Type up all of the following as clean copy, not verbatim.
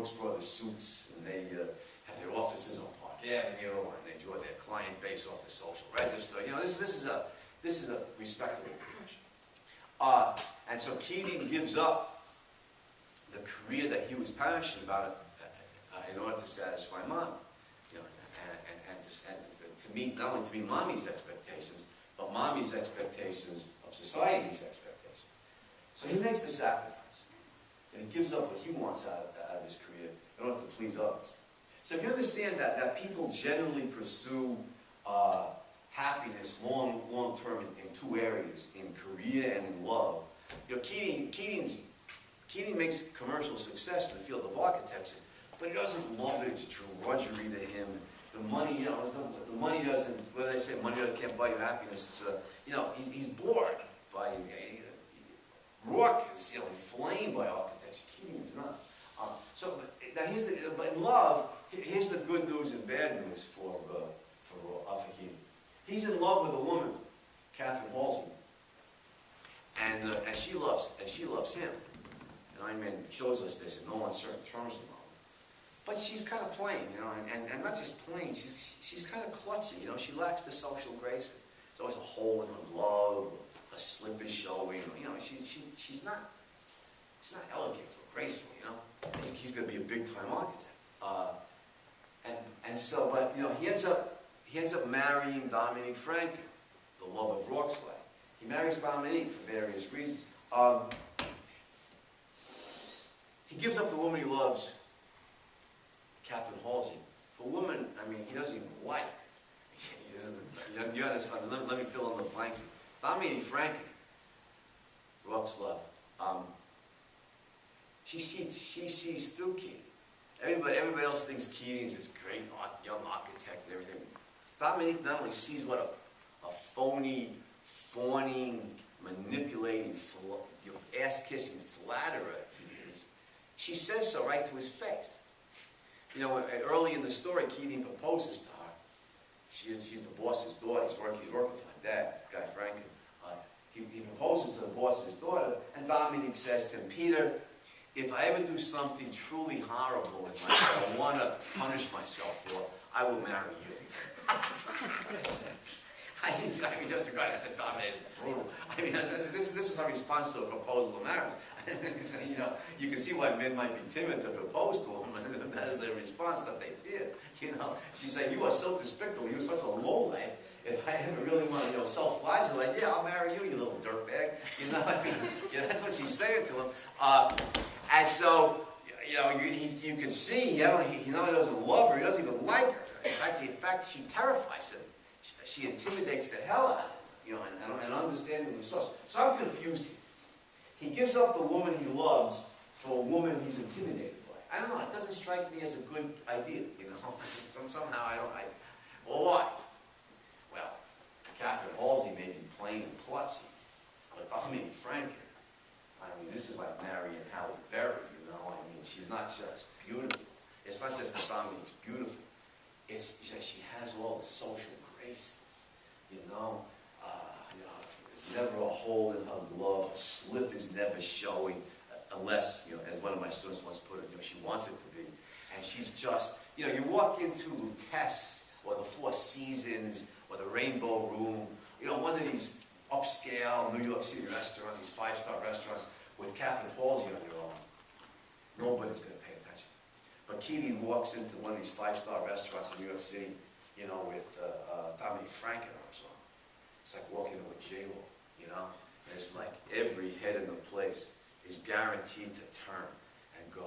Brooks Brothers suits, and they have their offices on Park Avenue, and they draw their client base off the social register. You know, this is a respectable profession. And so Keating gives up the career that he was passionate about in order to satisfy Mom. You know, and to meet, not only to meet Mommy's expectations, but Mommy's expectations of society's expectations. So he makes the sacrifice, and he gives up what he wants out of his career in order to please others. So if you understand that people generally pursue happiness long term in two areas, in career and in love. You know, Keating makes commercial success in the field of architecture, but he doesn't love it. It's drudgery to him. The money, you know, the money doesn't. What do they say? Money can't buy you happiness. You know, he's bored by. Rourke is, you know, inflamed by architecture. Keating is not. So now but in love, here's the good news and bad news for Keating. He's in love with a woman, Catherine Halsey, and she loves him. And Iron Man shows us this in no uncertain terms at the moment. But she's kind of plain, you know, and not just plain. She's kind of klutzy, you know. She lacks the social graces. There's always a hole in her glove, her slip is showing. You know, she's not elegant or graceful, you know. He's going to be a big time architect. But you know, he ends up marrying Dominique Franken, the love of Rourke's life. He marries Dominique for various reasons. He gives up the woman he loves, Catherine Halsey, for a woman, I mean, he doesn't even like. You understand? Let me fill in the blanks. Dominique Franken, Rourke's love. She sees through Keating. Everybody else thinks Keating's this great young architect and everything. Dominique not only sees what a phony, fawning, manipulating, ass-kissing flatterer he is, she says so right to his face. You know, early in the story, Keating proposes to her. She's the boss's daughter. He's working for her dad, Guy Franken. He proposes to the boss's daughter, and Dominique says to him, Peter, if I ever do something truly horrible in life that I want to punish myself for, I will marry you. I mean, that's a guy that Dominique is brutal. I mean, this is her response to a proposal of marriage. You know, you can see why men might be timid to propose to him, and that is their response that they fear. You know, she said, "You are so despicable. You're such a lowlife. If I ever really want to, you know, self-flagellate, yeah, I'll marry you, you little dirtbag." You know, I mean, you know, that's what she's saying to him. And so, you know, you can see, you know, he not only doesn't love her, he doesn't even like her. In fact, she terrifies him. She intimidates the hell out of him, you know, and understanding the source. So I'm confused here. He gives up the woman he loves for a woman he's intimidated by. I don't know, it doesn't strike me as a good idea, you know. Somehow well, why? Well, Catherine Halsey may be plain and klutzy, but Dominique Franken, I mean, this is like marrying Halle Berry, you know. I mean, she's not just beautiful. It's not just that Dominique's beautiful. It's that she has all the social graces, you know. There's never a hole in her glove. Her slip is never showing, unless, you know, as one of my students once put it, you know, she wants it to be. And she's just, you know, you walk into Lutece or the Four Seasons or the Rainbow Room, you know, one of these upscale New York City restaurants, these five-star restaurants, with Catherine Halsey on your own. Nobody's going to pay attention. But Keating walks into one of these five-star restaurants in New York City, you know, with Dominique Franken on his own. It's like walking into a J-Lo, you know? And it's like every head in the place is guaranteed to turn and go,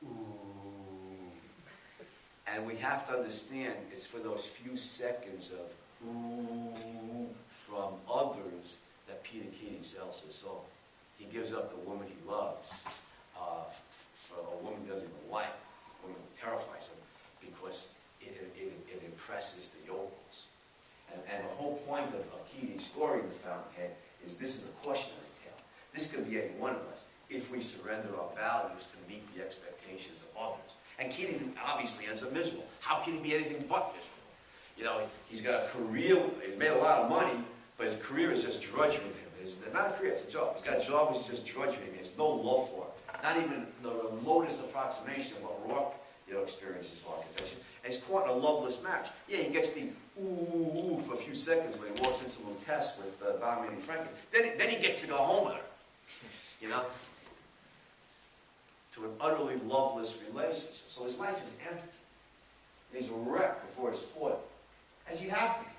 ooh. And we have to understand it's for those few seconds of ooh from others that Peter Keating sells his soul. He gives up the woman he loves for a woman he doesn't even like, a woman who terrifies him, because it impresses the yokels. And the whole point of Keating's story in The Fountainhead is this is a cautionary tale. This could be any one of us if we surrender our values to meet the expectations of others. And Keating obviously ends up miserable. How can he be anything but miserable? You know, he's got a career, he's made a lot of money, but his career is just drudgery to him. It's not a career, it's a job. He's got a job which is just drudgery to him. He has no love for it. not even the remotest approximation of what Rourke, experiences of architecture. And he's caught in a loveless marriage. Yeah, he gets the ooh for a few seconds when he walks into Lutece with Dominique Franklin. Then he gets to go home with her, to an utterly loveless relationship. So his life is empty. And he's a wreck before he's 40, as he'd have to be,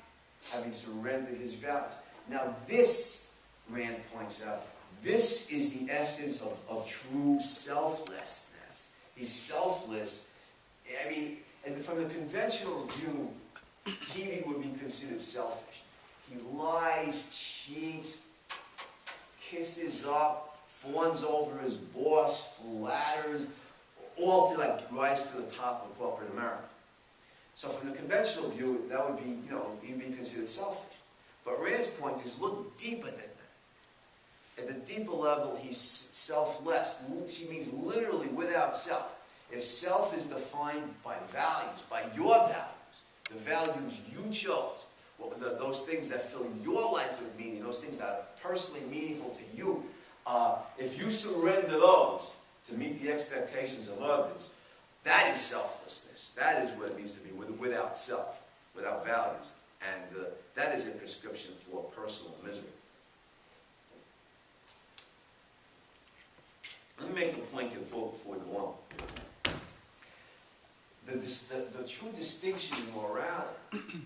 having surrendered his values. Now this, Rand points out, this is the essence of true selflessness. He's selfless. I mean, and from the conventional view, he would be considered selfish. He lies, cheats, kisses up, fawns over his boss, flatters, all to rise to the top of corporate America. So from the conventional view, that would be, he'd be considered selfish. But Rand's point is look deeper than that. At the deeper level, he's selfless. She means literally without self. If self is defined by values, by your values, the values you chose, those things that fill your life with meaning, those things that are personally meaningful to you, if you surrender those to meet the expectations of others, that is selflessness. That is what it means to be without self, without values. And that is a prescription for personal misery. Let me make a point here before we go on. The true distinction in morality